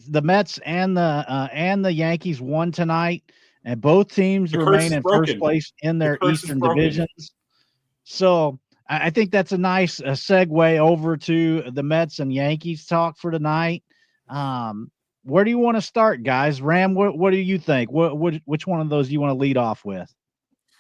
The Mets and the Yankees won tonight, and both teams The curse remain is in first broken. place in The their curse is Eastern broken. divisions. So I think that's a nice segue over to the Mets and Yankees talk for tonight. Where do you want to start, guys? Ram, what do you think? Which one of those do you want to lead off with?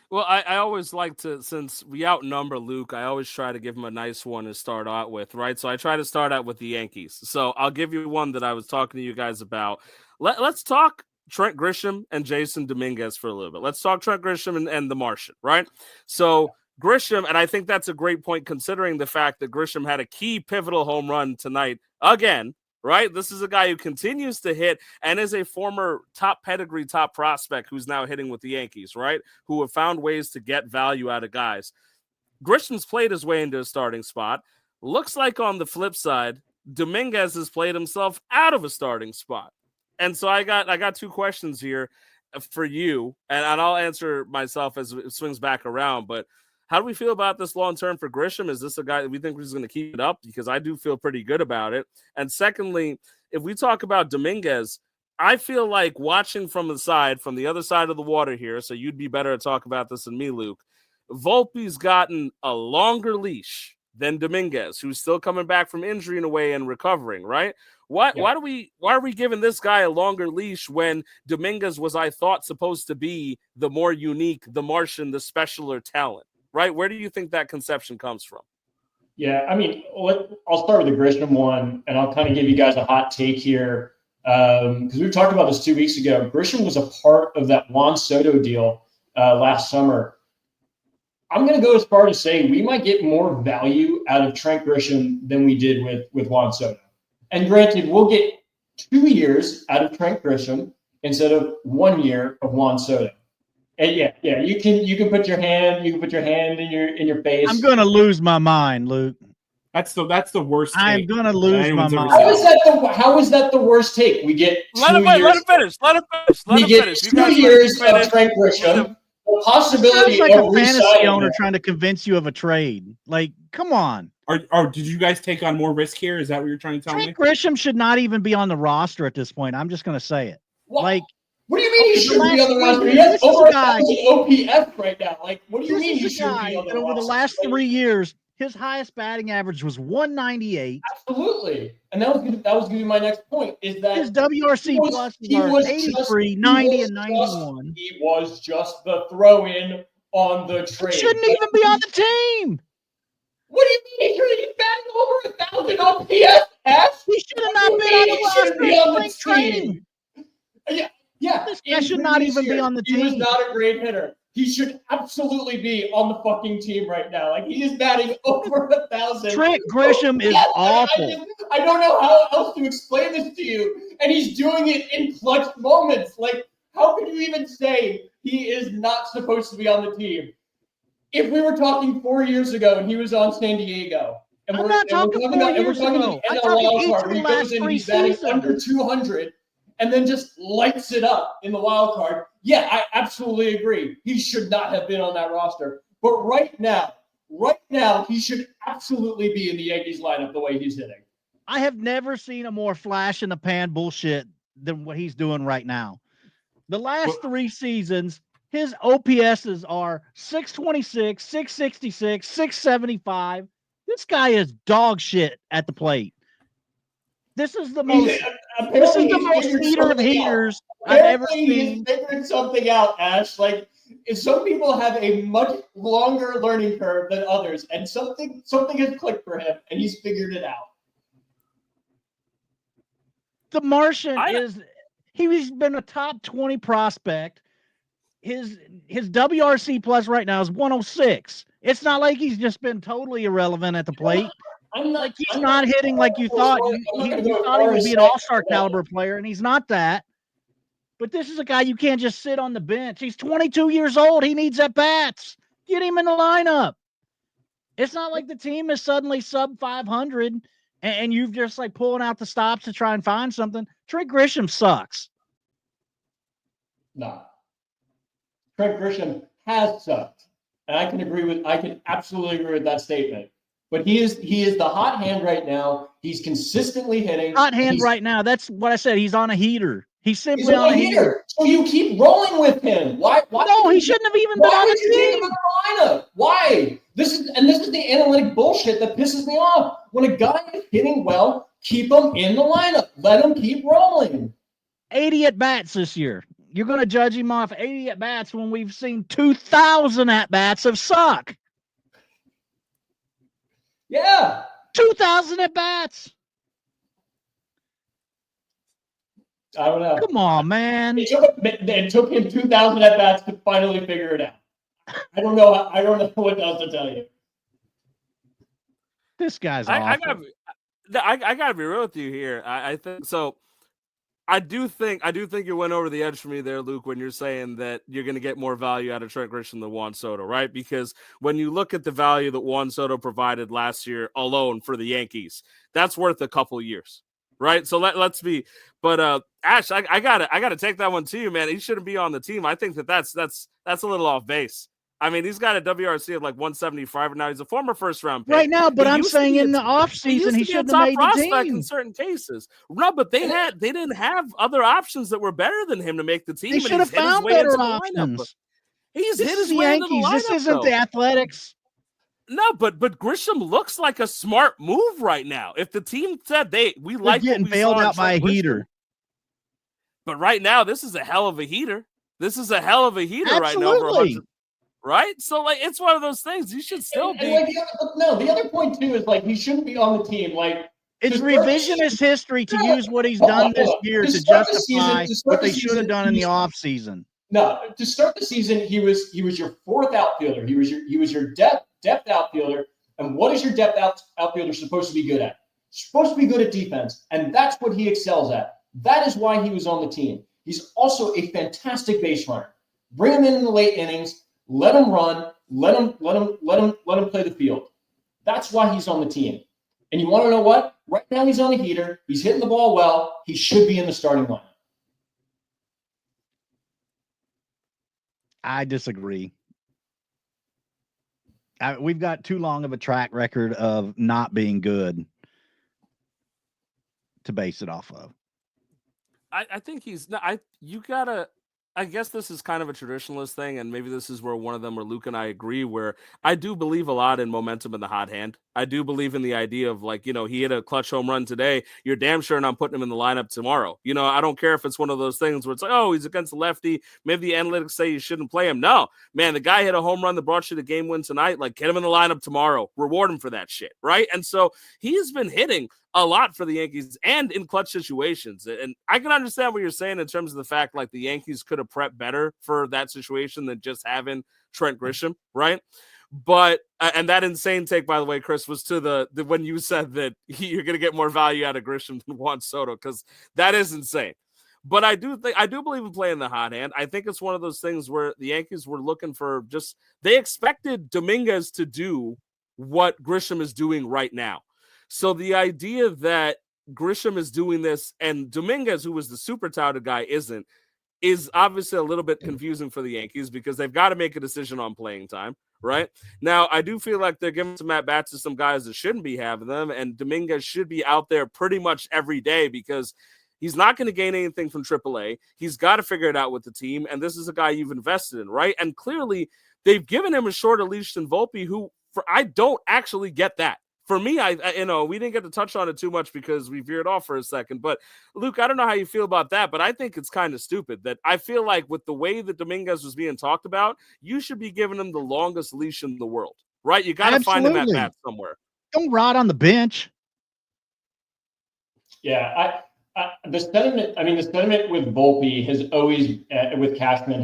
Well, I always like to, since we outnumber Luke, I always try to give him a nice one to start out with, right? So I try to start out with the Yankees. So I'll give you one that I was talking to you guys about. Let's talk Trent Grisham and Jasson Dominguez for a little bit. Let's talk Trent Grisham and the Martian, right? So Grisham, and I think that's a great point considering the fact that Grisham had a key pivotal home run tonight again, right? This is a guy who continues to hit and is a former top pedigree, top prospect who's now hitting with the Yankees, right? Who have found ways to get value out of guys. Grisham's played his way into a starting spot. Looks like on the flip side, Dominguez has played himself out of a starting spot. And so I got two questions here for you, and I'll answer myself as it swings back around. But how do we feel about this long term for Grisham? Is this a guy that we think is going to keep it up? Because I do feel pretty good about it. And secondly, if we talk about Dominguez, I feel like watching from the side, from the other side of the water here, so you'd be better to talk about this than me, Luke. Volpe's gotten a longer leash than Dominguez, who's still coming back from injury in a way and recovering, right? Why are we giving this guy a longer leash when Dominguez was, I thought, supposed to be the more unique, the Martian, the specialer talent, right? Where do you think that conception comes from? Yeah, I mean, I'll start with the Grisham one, and I'll kind of give you guys a hot take here because we talked about this 2 weeks ago. Grisham was a part of that Juan Soto deal last summer. I'm going to go as far to say we might get more value out of Trent Grisham than we did with Juan Soto. And granted, we'll get 2 years out of Trent Grisham instead of 1 year of Juan Soto. And yeah, you can put your hand in your face. I'm going to lose my mind, Luke. That's the worst take. I'm going to lose my mind. How is that the worst take? We get 2 years. Let him finish. We get 2 years of Trent Grisham. The possibility sounds like of a fantasy owner trying to convince you of a trade. Like, come on. Did you guys take on more risk here? Is that what you're trying to tell me? Trent Grisham should not even be on the roster at this point. I'm just going to say it. What? Like, what do you mean he shouldn't be on the roster? He has over 1,000 OPS right now. Like, what do you mean he shouldn't be on the roster? Over the last 3 years, his highest batting average was 198. Absolutely. And that was going to be my next point, is that his WRC plus was 83, 90, and 91. He was just the throw-in on the trade. He shouldn't even be on the team. What do you mean? He's batting over 1,000 OPS, Ash? He should have not been on the training. Yeah. This guy should not even be on the team. He was not a great hitter. He should absolutely be on the fucking team right now. Like, he is batting over 1,000. Trent Grisham is awful. I don't know how else to explain this to you. And he's doing it in clutch moments. Like, how could you even say he is not supposed to be on the team? If we were talking 4 years ago and he was on San Diego, and I'm not talking 4 years ago. I'm talking each of the last 3 seasons. Under 200 and then just lights it up in the wild card. Yeah, I absolutely agree. He should not have been on that roster. But right now, he should absolutely be in the Yankees lineup the way he's hitting. I have never seen a more flash in the pan bullshit than what he's doing right now. The last 3 seasons, his OPSs are 626, 666, 675. This guy is dog shit at the plate. This is the most heater of heaters I've ever seen. He's figured something out, Ash. Like, some people have a much longer learning curve than others, and something has clicked for him, and he's figured it out. The Martian he's been a top 20 prospect. His WRC plus right now is 106. It's not like he's just been totally irrelevant at the plate. He's not hitting like you thought. You thought he would be an all-star caliber player, and he's not that. But this is a guy you can't just sit on the bench. He's 22 years old. He needs at-bats. Get him in the lineup. It's not like the team is suddenly sub 500, and you've just like pulling out the stops to try and find something. Trent Grisham sucks. No. Trent Grisham has sucked. And I can absolutely agree with that statement. But he is the hot hand right now. He's consistently hitting. Hot hand right now. That's what I said. He's on a heater. He's simply on a heater. So you keep rolling with him. Why? No, he shouldn't have even been on the team. Take him out of the lineup? Why? This is the analytic bullshit that pisses me off. When a guy is hitting well, keep him in the lineup. Let him keep rolling. 80 at bats this year. You're going to judge him off 80 at bats when we've seen 2,000 at bats of suck. Yeah. 2,000 at bats. I don't know. Come on, man. It took him 2,000 at bats to finally figure it out. I don't know what else to tell you. This guy's awful. I gotta be real with you here. I think so. I do think you went over the edge for me there, Luke, when you're saying that you're going to get more value out of Trent Grisham than Juan Soto, right? Because when you look at the value that Juan Soto provided last year alone for the Yankees, that's worth a couple years, right? So let's be. But Ash, I gotta take that one to you, man. He shouldn't be on the team. I think that's a little off base. I mean, he's got a WRC of like 175 right now. He's a former first-round pick. Right now, but I'm saying in the offseason, he shouldn't have made the team. In certain cases. No, but they didn't have other options that were better than him to make the team. They should have found better options. He's hit his way into the lineup. This isn't the Athletics. No, but Grisham looks like a smart move right now. If the team said we like getting bailed out by a heater. But right now, this is a hell of a heater. Absolutely. Right now. Right? So, like, it's one of those things. You should still be. The other point, too, is, like, he shouldn't be on the team. Like, it's revisionist history to use what he's done this year to justify what they should have done in the offseason. No, to start the season, he was your fourth outfielder. He was your depth outfielder. And what is your depth outfielder supposed to be good at? Supposed to be good at defense. And that's what he excels at. That is why he was on the team. He's also a fantastic base runner. Bring him in the late innings. Let him run. Let him play the field. That's why he's on the team. And you want to know what? Right now he's on a heater. He's hitting the ball well. He should be in the starting lineup. I disagree. We've got too long of a track record of not being good to base it off of. I think he's not. You gotta. I guess this is kind of a traditionalist thing, and maybe this is where one of them or Luke and I agree, where I do believe a lot in momentum in the hot hand. I do believe in the idea of, like, he hit a clutch home run today. You're damn sure not putting him in the lineup tomorrow. I don't care if it's one of those things where it's like, oh, he's against the lefty. Maybe the analytics say you shouldn't play him. No, man, the guy hit a home run that brought you the game win tonight. Like, get him in the lineup tomorrow. Reward him for that shit, right? And so he's been hitting a lot for the Yankees and in clutch situations. And I can understand what you're saying in terms of the fact, like, the Yankees could have prepped better for that situation than just having Trent Grisham, right? But, and that insane take, by the way, Chris, was to the when you said that you're going to get more value out of Grisham than Juan Soto, because that is insane. But I do believe in playing the hot hand. I think it's one of those things where the Yankees were looking for they expected Dominguez to do what Grisham is doing right now. So the idea that Grisham is doing this and Dominguez, who was the super touted guy, isn't, is obviously a little bit confusing for the Yankees, because they've got to make a decision on playing time, right? Now, I do feel like they're giving some at-bats to some guys that shouldn't be having them, and Dominguez should be out there pretty much every day, because he's not going to gain anything from AAA. He's got to figure it out with the team, and this is a guy you've invested in, right? And clearly, they've given him a shorter leash than Volpe, who I don't actually get that. For me, we didn't get to touch on it too much because we veered off for a second. But, Luke, I don't know how you feel about that, but I think it's kind of stupid that I feel like with the way that Dominguez was being talked about, you should be giving him the longest leash in the world, right? You got to find him at bat somewhere. Don't rot on the bench. Yeah, the sentiment with Volpe has always, with Cashman,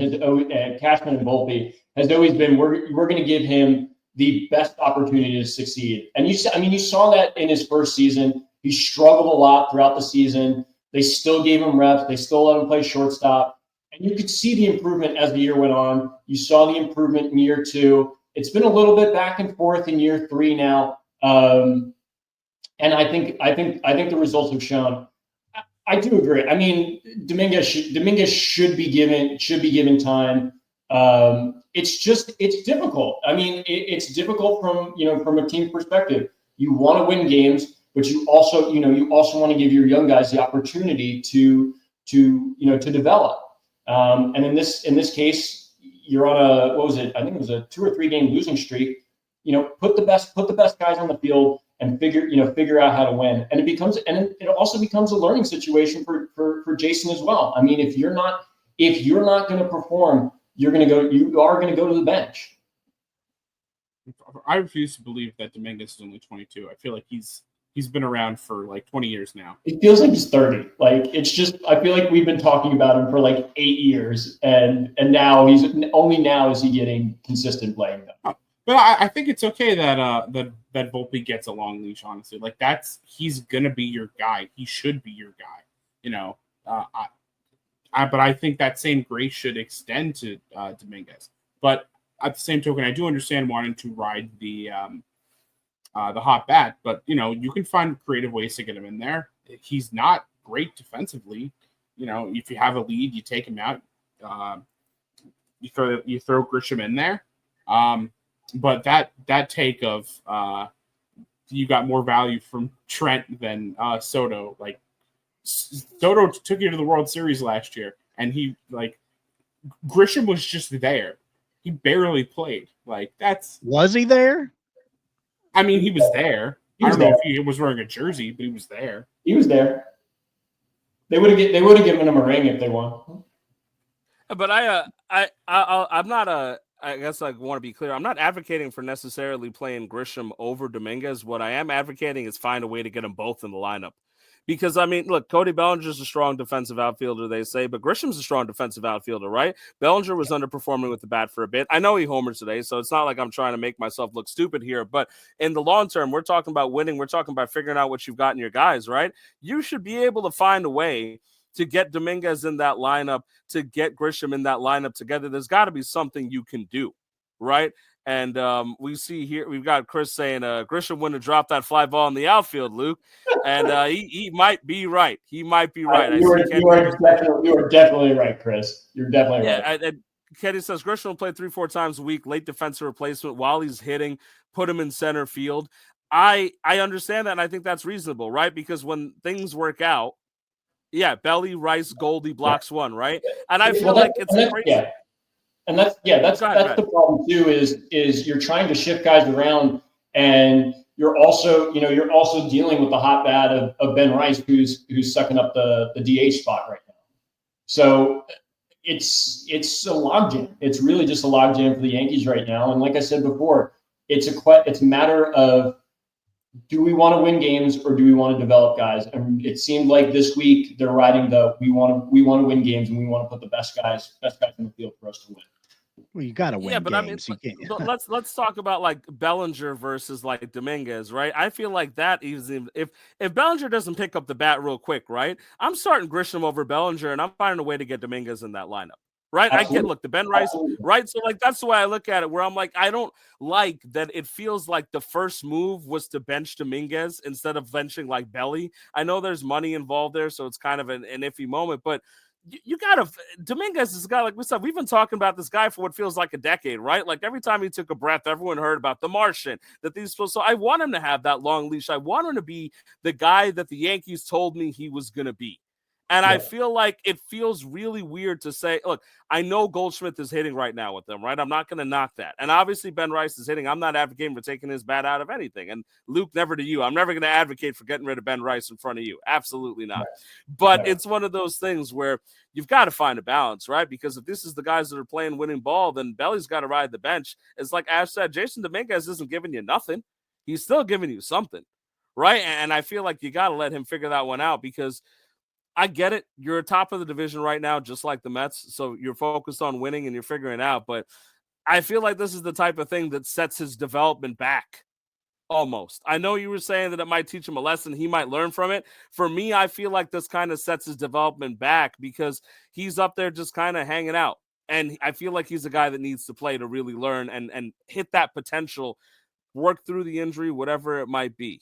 Cashman and Volpe has always been, we're going to give him the best opportunity to succeed. And you saw that in his first season. He struggled a lot throughout the season. They still gave him reps. They still let him play shortstop. And you could see the improvement as the year went on. You saw the improvement in year 2. It's been a little bit back and forth in year 3 now. And I think the results have shown. I do agree. I mean, Dominguez should be given time. It's difficult. I mean, it's difficult from a team perspective. You want to win games, but you also want to give your young guys the opportunity to develop. And in this case, you're on I think it was a 2 or 3 game losing streak. Put the best guys on the field and figure out how to win. And it also becomes a learning situation for Jasson as well. I mean, if you're not going to perform, you are going to go to the bench. I refuse to believe that Dominguez is only 22. I feel like he's been around for like 20 years now. It feels like he's 30. Like, it's just, I feel like we've been talking about him for like 8 years, and now now is he getting consistent playing though. But I think it's okay that that Volpe gets a long leash. Honestly, like he's gonna be your guy. He should be your guy. But I think that same grace should extend to Dominguez. But at the same token, I do understand wanting to ride the hot bat. But you can find creative ways to get him in there. He's not great defensively. If you have a lead, you take him out. You throw Grisham in there. But that take of you got more value from Trent than Soto. Like, Soto took you to the World Series last year, and Grisham was just there. He barely played. Was he there? I mean, he was there. I don't know if he was wearing a jersey, but he was there. He was there. They would have given him a ring if they won. But I'm not I guess I want to be clear. I'm not advocating for necessarily playing Grisham over Dominguez. What I am advocating is find a way to get them both in the lineup. Because, I mean, look, Cody Bellinger's a strong defensive outfielder, they say, but Grisham's a strong defensive outfielder, right? Bellinger was underperforming with the bat for a bit. I know he homered today, so it's not like I'm trying to make myself look stupid here, but in the long term, we're talking about winning. We're talking about figuring out what you've got in your guys, right? You should be able to find a way to get Dominguez in that lineup, to get Grisham in that lineup together. There's got to be something you can do, right? And we see here, we've got Chris saying Grisham wouldn't have dropped that fly ball in the outfield, Luke. And he might be right. He might be right. You are definitely right, Chris. You're definitely right. And Kenny says Grisham will play 3-4 times a week, late defensive replacement while he's hitting, put him in center field. I understand that, and I think that's reasonable, right? Because when things work out, Belly, Rice, Goldie, blocks one, right? And I feel like it's crazy. Yeah. And that's the problem too, is you're trying to shift guys around, and you're also dealing with the hot bat of Ben Rice, who's sucking up the DH spot right now. So it's a logjam. It's really just a logjam for the Yankees right now. And like I said before, it's a matter of, do we want to win games or do we want to develop guys? And it seemed like this week they're riding we want to win games, and we want to put the best guys in the field for us to win. Well, you got to win but games. I mean, let's talk about like Bellinger versus like Dominguez, right? I feel like that is, if Bellinger doesn't pick up the bat real quick, right? I'm starting Grisham over Bellinger, and I'm finding a way to get Dominguez in that lineup. Right. Absolutely. I get, look, the Ben Rice, Absolutely. right? So like, that's the way I look at it, where I'm like, I don't like that it feels like the first move was to bench Dominguez instead of benching like Belly. I know there's money involved there, so it's kind of an iffy moment, but you gotta, Dominguez is a guy, like we said, we've been talking about this guy for what feels like a decade, right? Like every time he took a breath, everyone heard about the Martian, so I want him to have that long leash. I want him to be the guy that the Yankees told me he was going to be. And I feel like it feels really weird to say, look, I know Goldschmidt is hitting right now with them, right? I'm not going to knock that. And obviously Ben Rice is hitting. I'm not advocating for taking his bat out of anything. And Luke, never to you. I'm never going to advocate for getting rid of Ben Rice in front of you. Absolutely not. But it's one of those things where you've got to find a balance, right? Because if this is the guys that are playing winning ball, then Belly's got to ride the bench. It's like Ash said, Jasson Dominguez isn't giving you nothing. He's still giving you something, right? And I feel like you got to let him figure that one out, because I get it. You're top of the division right now, just like the Mets. So you're focused on winning and you're figuring it out. But I feel like this is the type of thing that sets his development back almost. I know you were saying that it might teach him a lesson. He might learn from it. For me, I feel like this kind of sets his development back, because he's up there just kind of hanging out. And I feel like he's a guy that needs to play to really learn and hit that potential, work through the injury, whatever it might be.